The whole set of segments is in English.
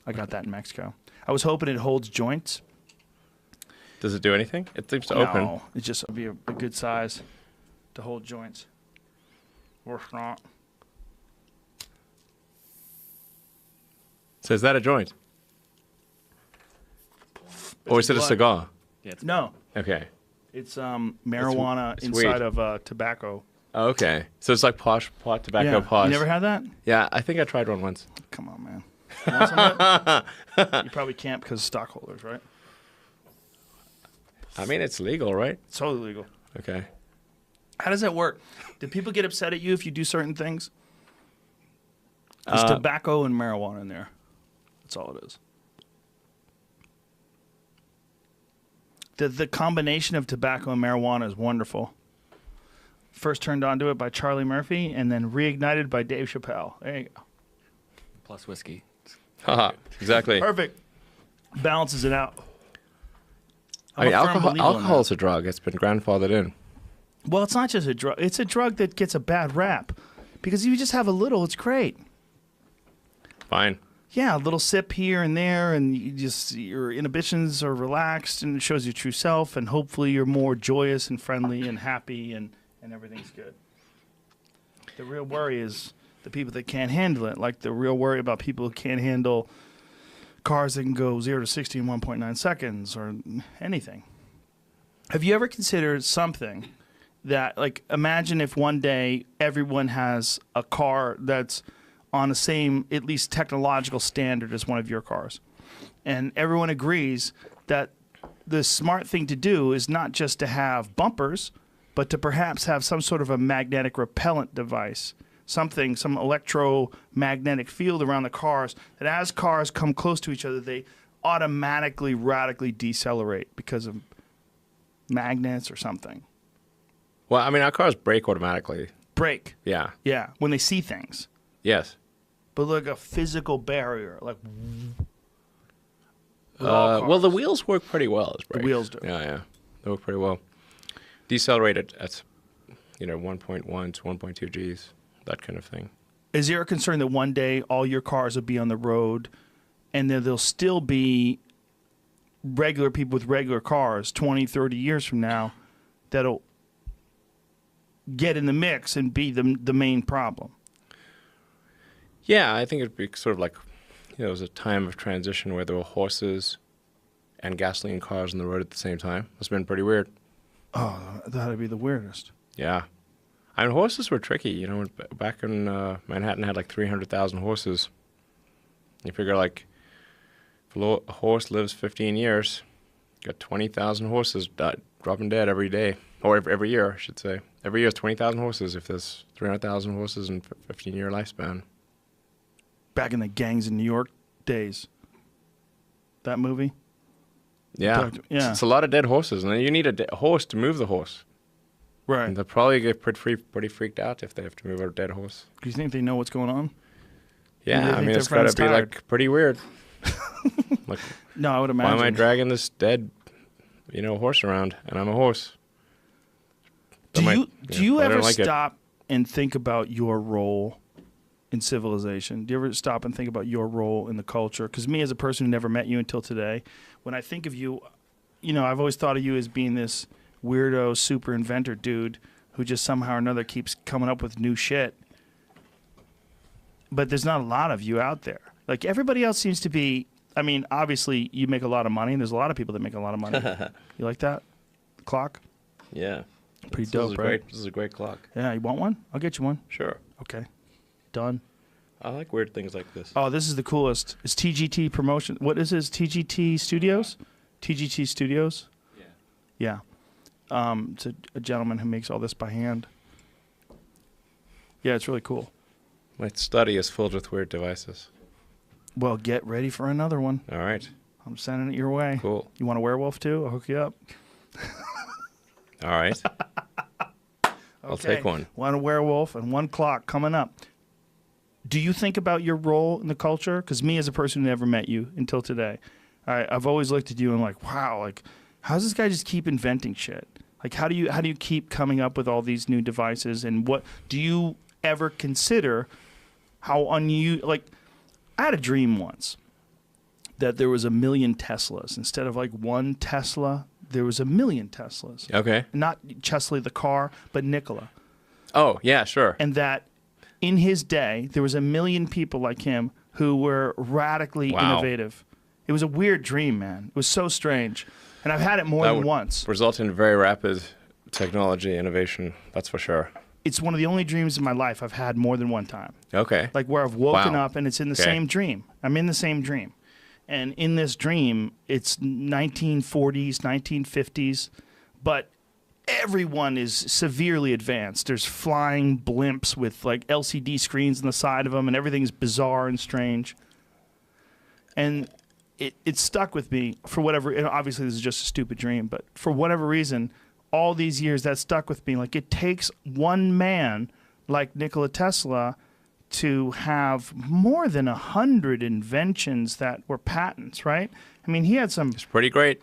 I got that in Mexico. I was hoping it holds joints. Does it do anything? It seems to No, open. it just would be a good size to hold joints. Or not. So is that a joint? Or is it a blood. cigar? Yeah, it's No, Okay. it's marijuana it's inside weed. of pot. Oh, okay. So it's like pot tobacco Yeah. posh. You never had that? Yeah, I think I tried one once. Come on, man. You want some of it? You probably can't because of stockholders, right? I mean, it's legal, right? It's totally legal. Okay. How does that work? Do people get upset at you if you do certain things? There's tobacco and marijuana in there. That's all it is. The combination of tobacco and marijuana is wonderful. First turned onto it by Charlie Murphy and then reignited by Dave Chappelle. There you go. plus whiskey. Haha, exactly. Perfect. Balances it out. I mean, I'm a firm believer in alcohol's that. a drug. It's been grandfathered in. Well, it's not just a drug. It's a drug that gets a bad rap. Because if you just have a little, it's great. Fine. Yeah, a little sip here and there, and your inhibitions are relaxed, and it shows your true self, and hopefully you're more joyous and friendly and happy, and everything's good. The real worry is the people that can't handle it, like the real worry about people who can't handle cars that can go 0 to 60 in 1.9 seconds or anything. Have you ever considered something that, like, imagine if one day everyone has a car that's on the same, at least technological standard as one of your cars. And everyone agrees that the smart thing to do is not just to have bumpers, but to perhaps have some sort of a magnetic repellent device, some electromagnetic field around the cars that as cars come close to each other, they automatically radically decelerate because of magnets or something. Well, I mean, our cars brake automatically. Brake. Yeah. Yeah, when they see things. Yes. But like a physical barrier, like Well, the wheels work pretty well as the brakes. wheels do. Yeah. They work pretty well. Decelerated at 1.1 to 1.2 Gs, that kind of thing. Is there a concern that one day all your cars will be on the road and then there'll still be regular people with regular cars 20, 30 years from now that'll get in the mix and be the main problem? Yeah, I think it'd be sort of like, it was a time of transition where there were horses and gasoline cars on the road at the same time. It's been pretty weird. Oh, that'd be the weirdest. Yeah. I mean, horses were tricky. Back in Manhattan had like 300,000 horses. You figure like if a horse lives 15 years, you got 20,000 horses dropping dead every day. Or every year, I should say. Every year is 20,000 horses if there's 300,000 horses in a 15-year lifespan. Back in the Gangs in New York days. That movie? Yeah. Yeah. It's a lot of dead horses. And then you need a horse to move the horse. Right. And they'll probably get pretty freaked out if they have to move a dead horse. Do you think they know what's going on? Yeah, They I think mean, their it's got to friend's be tired. like pretty weird. Like, No, I would why imagine. am I dragging this dead, horse around? And I'm a horse. Do you I don't ever like it. stop and think about your role in civilization? Do you ever stop and think about your role in the culture? Because me, as a person who never met you until today, when I think of you, I've always thought of you as being this weirdo super inventor dude who just somehow or another keeps coming up with new shit. But there's not a lot of you out there. Like, everybody else seems to be, I mean, obviously you make a lot of money, and there's a lot of people that make a lot of money. You like that? The clock? Yeah. Pretty dope, right? This is a great clock. Yeah, you want one? I'll get you one. Sure. Okay. Done. I like weird things like this. Oh, this is the coolest. It's TGT Promotion. What is this? TGT Studios? TGT Studios? Yeah. Yeah. It's a gentleman who makes all this by hand. Yeah, it's really cool. My study is filled with weird devices. Well, get ready for another one. All right. I'm sending it your way. Cool. You want a werewolf too? I'll hook you up. All right. I'll Okay. take one. One werewolf and one clock coming up. Do you think about your role in the culture? Because me, as a person who never met you until today, I've always looked at you and like, wow, like, how's this guy just keep inventing shit? Like, how do you keep coming up with all these new devices? And what do you ever consider how like, I had a dream once that there was a million Teslas. Instead of like one Tesla, there was a million Teslas. Okay. Not Chesley the car, but Nikola. Oh, yeah, sure. And that in his day, there was a million people like him who were radically innovative. It was a weird dream, man. It was so strange. And I've had it more than once. Result in very rapid technology innovation, that's for sure. It's one of the only dreams in my life I've had more than one time. Okay. Like where I've woken up and it's in the same dream. I'm in the same dream. And in this dream, it's 1940s, 1950s, but everyone is severely advanced. There's flying blimps with like LCD screens on the side of them, and everything's bizarre and strange. And it stuck with me for whatever, and obviously this is just a stupid dream, but for whatever reason, all these years that stuck with me. Like it takes one man like Nikola Tesla to have more than 100 inventions that were patents, right? I mean, he had some It's pretty great.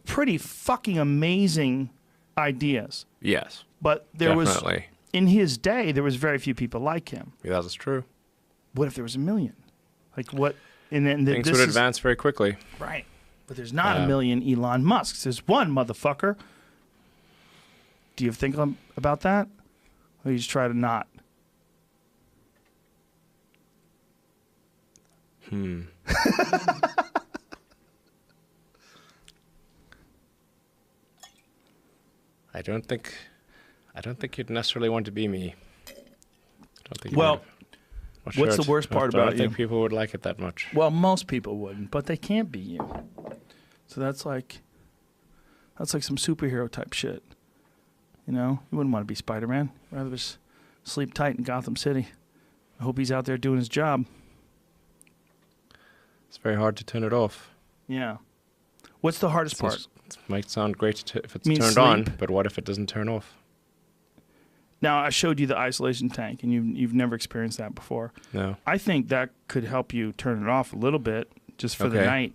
pretty fucking amazing ideas. Yes. But there Definitely. was, in his day, there was very few people like him. Yeah, that's true. What if there was a million? Like what? And then Things would advance very quickly. Right. But there's not a million Elon Musks. There's one, motherfucker. Do you think about that? Or you just try to not? I don't think you'd necessarily want to be me. I don't think. Well, Not what's sure the worst part I about don't think you? people would like it that much. Well, most people wouldn't, but they can't be you. So that's like some superhero type shit. You know, you wouldn't want to be Spider-Man. You'd rather just sleep tight in Gotham City. I hope he's out there doing his job. It's very hard to turn it off. Yeah. What's the hardest part? It might sound great if it's Means turned sleep? on, but what if it doesn't turn off? Now, I showed you the isolation tank, and you've never experienced that before. No. I think that could help you turn it off a little bit just for the Okay. night.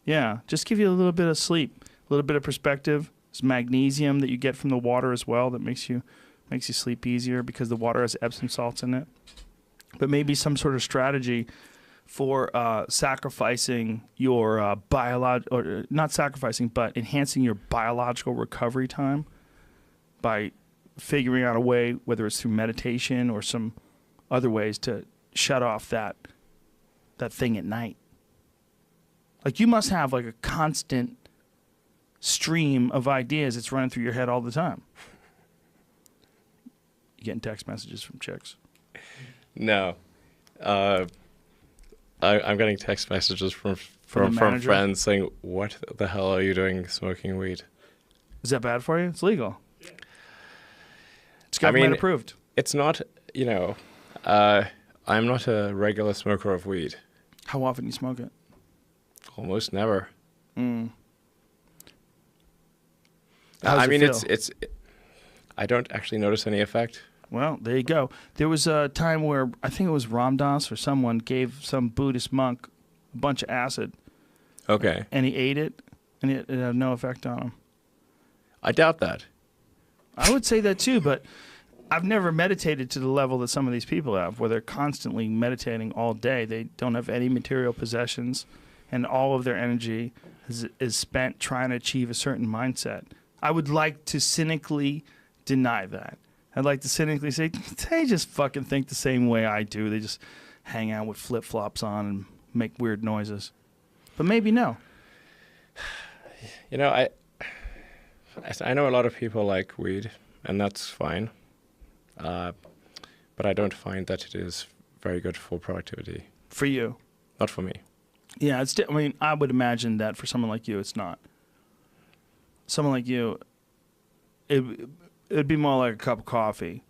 Yeah, just give you a little bit of sleep, a little bit of perspective. There's magnesium that you get from the water as well that makes you sleep easier because the water has Epsom salts in it. But maybe some sort of strategy for sacrificing your or not sacrificing, but enhancing your biological recovery time by figuring out a way, whether it's through meditation or some other ways, to shut off that thing at night. Like you must have like a constant stream of ideas that's running through your head all the time. You getting text messages from chicks? No. I'm getting text messages from the manager? friends saying, "What the hell are you doing smoking weed?" Is that bad for you? It's legal. It's government approved. It's not, I'm not a regular smoker of weed. How often do you smoke it? Almost never. How does I it mean, feel? I don't actually notice any effect. Well, there you go. There was a time where I think it was Ram Dass or someone gave some Buddhist monk a bunch of acid. Okay. And he ate it, and it had no effect on him. I doubt that. I would say that too, but I've never meditated to the level that some of these people have, where they're constantly meditating all day. They don't have any material possessions, and all of their energy is spent trying to achieve a certain mindset. I would like to cynically deny that. I'd like to cynically say, they just fucking think the same way I do. They just hang out with flip-flops on and make weird noises. But maybe no. I know a lot of people like weed, and that's fine. But I don't find that it is very good for productivity. For you. Not for me. Yeah, I would imagine that for someone like you, it's not. Someone like you, it'd be more like a cup of coffee,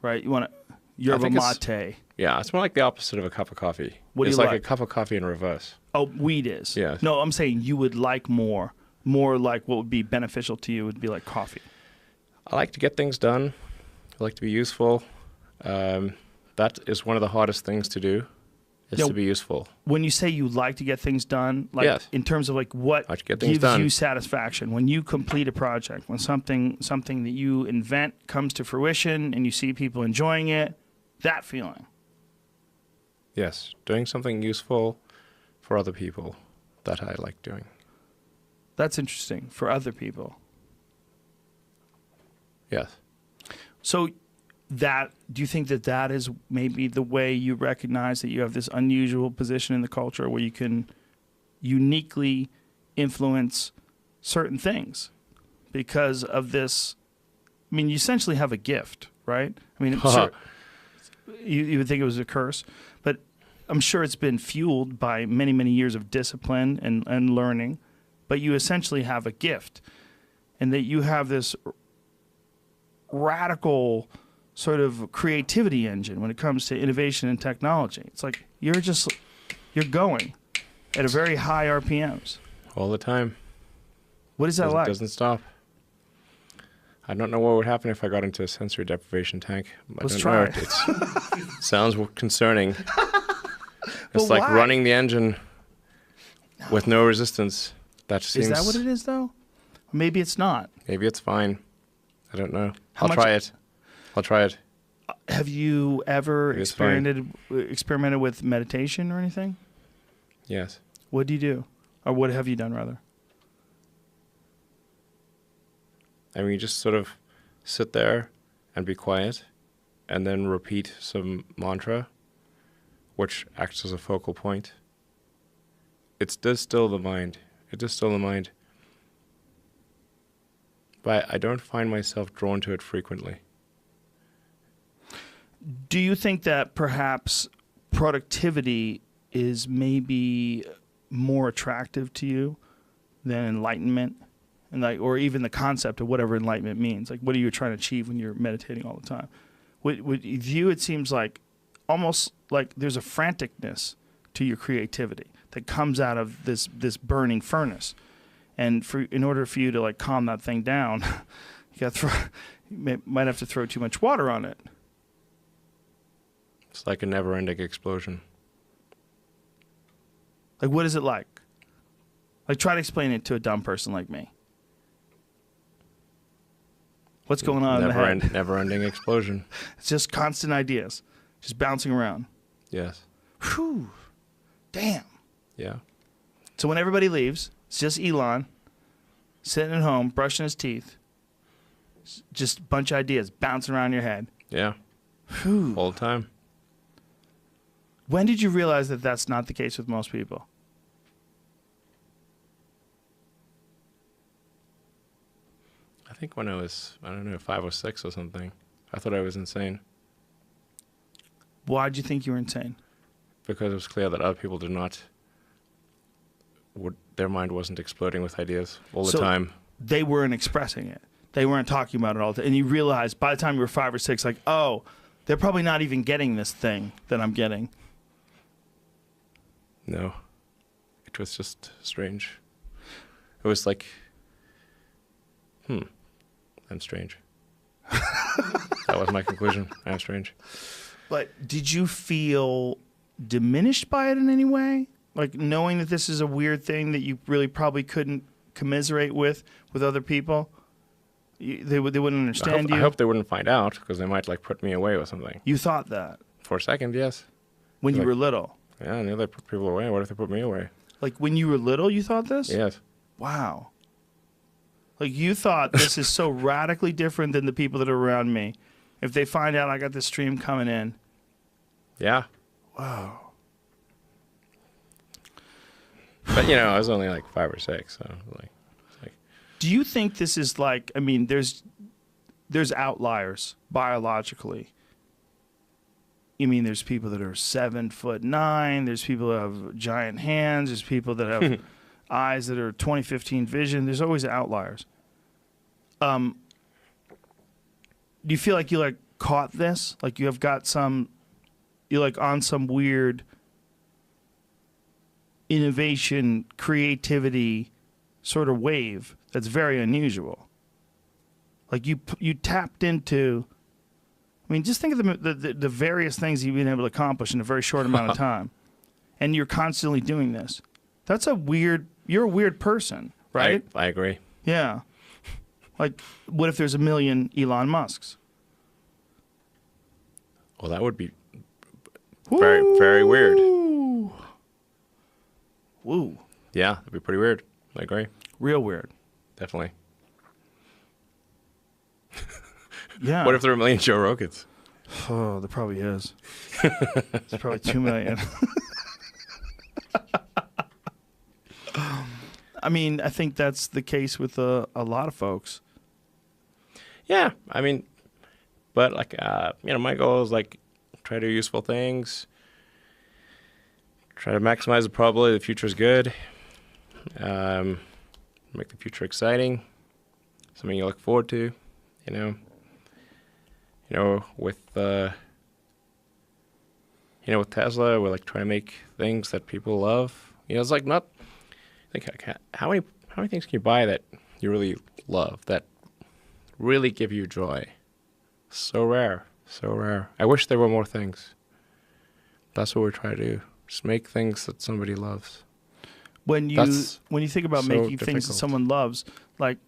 right? You want yerba mate. Yeah, it's more like the opposite of a cup of coffee. What do it's you like like? a cup of coffee in reverse. Oh, weed is. Yeah. No, I'm saying you would like more like what would be beneficial to you would be like coffee. I like to get things done. I like to be useful. That is one of the hardest things to do, is to be useful. When you say you like to get things done, like Yes. in terms of like what Like to get things gives done. you satisfaction, when you complete a project, when something that you invent comes to fruition and you see people enjoying it, that feeling. Yes, doing something useful for other people. that I like doing. That's interesting for other people. Yes. So do you think that is maybe the way you recognize that you have this unusual position in the culture where you can uniquely influence certain things because of this? I mean, you essentially have a gift, right? I mean, sure, you would think it was a curse, but I'm sure it's been fueled by many, many years of discipline and learning, but you essentially have a gift, and that you have this radical sort of creativity engine when it comes to innovation and technology. It's like you're going at a very high RPMs. All the time. What is that like? It doesn't stop. I don't know what would happen if I got into a sensory deprivation tank. Let's try it. It sounds concerning. It's like why? running the engine with no resistance. That seems. Is that what it is, though? Maybe it's not. Maybe it's fine. I don't know. How I'll try it. Have you ever experimented with meditation or anything? Yes. What do you do? Or what have you done, rather? I mean, you just sort of sit there and be quiet and then repeat some mantra, which acts as a focal point. It does still the mind. But I don't find myself drawn to it frequently. Do you think that perhaps productivity is maybe more attractive to you than enlightenment? And or even the concept of whatever enlightenment means. Like, what are you trying to achieve when you're meditating all the time? With you, it seems like almost like there's a franticness to your creativity that comes out of this burning furnace. And in order for you to like calm that thing down, you might have to throw too much water on it. It's like a never-ending explosion. Like, what is it like? Like, try to explain it to a dumb person like me. What's going on in the head? Never-ending explosion. It's just constant ideas, just bouncing around. Yes. Whew. Damn. Yeah. So when everybody leaves, it's just Elon sitting at home, brushing his teeth. Just a bunch of ideas bouncing around your head. Yeah. Whew. All the time. When did you realize that that's not the case with most people? I think when I was, 5 or 6 or something. I thought I was insane. Why'd you think you were insane? Because it was clear that other people did not, their mind wasn't exploding with ideas all the time. They weren't expressing it. They weren't talking about it all the time. And you realized by the time you were 5 or 6, like, oh, they're probably not even getting this thing that I'm getting. No. It was just strange. It was like, I'm strange. That was my conclusion. I'm strange. But did you feel diminished by it in any way? Like knowing that this is a weird thing that you really probably couldn't commiserate with other people? They wouldn't understand you? I hope they wouldn't find out because they might like put me away or something. You thought that? For a second, yes. When you were little? Yeah, I knew they put people away. What if they put me away? Like when you were little, you thought this? Yes. Wow. Like you thought this is so radically different than the people that are around me. If they find out I got this stream coming in. Yeah. Wow. But I was only like 5 or 6, so like. Do you think this is like? I mean, there's outliers biologically. You mean there's people that are 7'9"? There's people that have giant hands. There's people that have eyes that are 20/15 vision. There's always outliers. Do you feel like you like caught this? Like you have got you're like on some weird innovation, creativity sort of wave that's very unusual. Like you tapped into. I mean, just think of the various things you've been able to accomplish in a very short amount of time, and you're constantly doing this. That's you're a weird person, right? I agree. Yeah. Like, what if there's a million Elon Musks? Well, that would be very, very weird. Woo. Yeah, that'd be pretty weird. I agree. Real weird. Definitely. Yeah. What if there were a million Joe Rogans? Oh, there probably is. There's probably 2 million. I mean, I think that's the case with a lot of folks. Yeah, I mean, but like, my goal is like try to do useful things, try to maximize the probability the future is good, make the future exciting, something you look forward to, with with Tesla, we're like trying to make things that people love. It's like not like how many things can you buy that you really love, that really give you joy? So rare, so rare. I wish there were more things. That's what we're trying to do. Just make things that somebody loves. When you think about so making things that difficult. someone loves, like,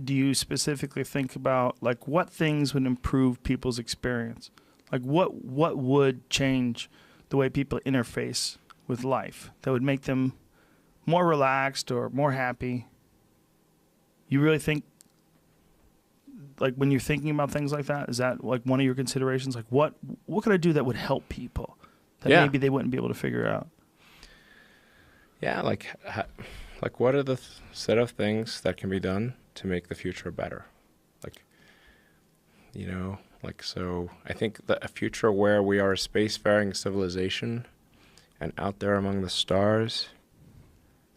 do you specifically think about like what things would improve people's experience? Like what would change the way people interface with life that would make them more relaxed or more happy? You really think, like, when you're thinking about things like that, is that like one of your considerations? Like what could I do that would help people that maybe they wouldn't be able to figure out? Yeah, like what are the set of things that can be done to make the future better? So I think that a future where we are a spacefaring civilization and out there among the stars,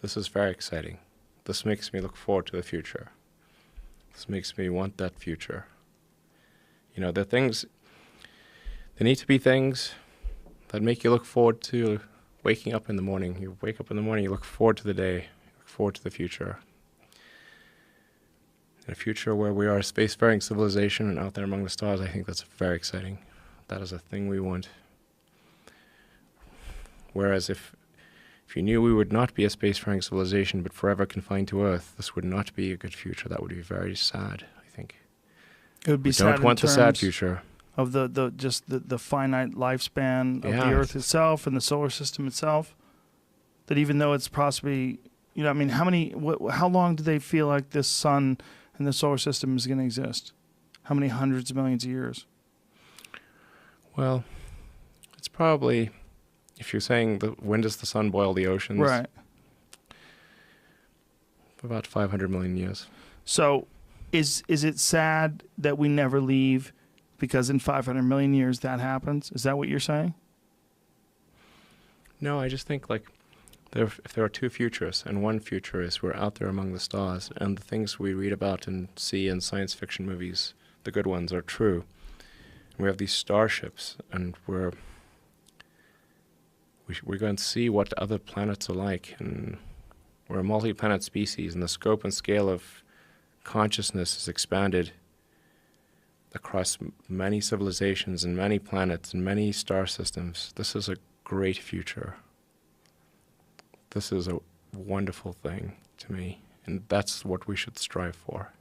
this is very exciting. This makes me look forward to the future. This makes me want that future. There need to be things that make you look forward to waking up in the morning. You wake up in the morning, you look forward to the day, you look forward to the future. In a future where we are a spacefaring civilization and out there among the stars, I think that's very exciting. That is a thing we want. Whereas if you knew we would not be a spacefaring civilization but forever confined to Earth, this would not be a good future. That would be very sad, I think. It would be sad. We don't want the sad future. Of the finite lifespan of the Earth itself and the solar system itself. That even though it's possibly, how long do they feel like this sun and the solar system is going to exist? How many hundreds of millions of years? Well, it's probably, if you're saying when does the sun boil the oceans? Right. About 500 million years. So is it sad that we never leave because in 500 million years that happens? Is that what you're saying? No, I just think if there are two futures, and one future is we're out there among the stars, and the things we read about and see in science fiction movies, the good ones, are true. And we have these starships, and we're going to see what other planets are like, and we're a multi-planet species, and the scope and scale of consciousness is expanded across many civilizations and many planets and many star systems. This is a great future. This is a wonderful thing to me, and that's what we should strive for.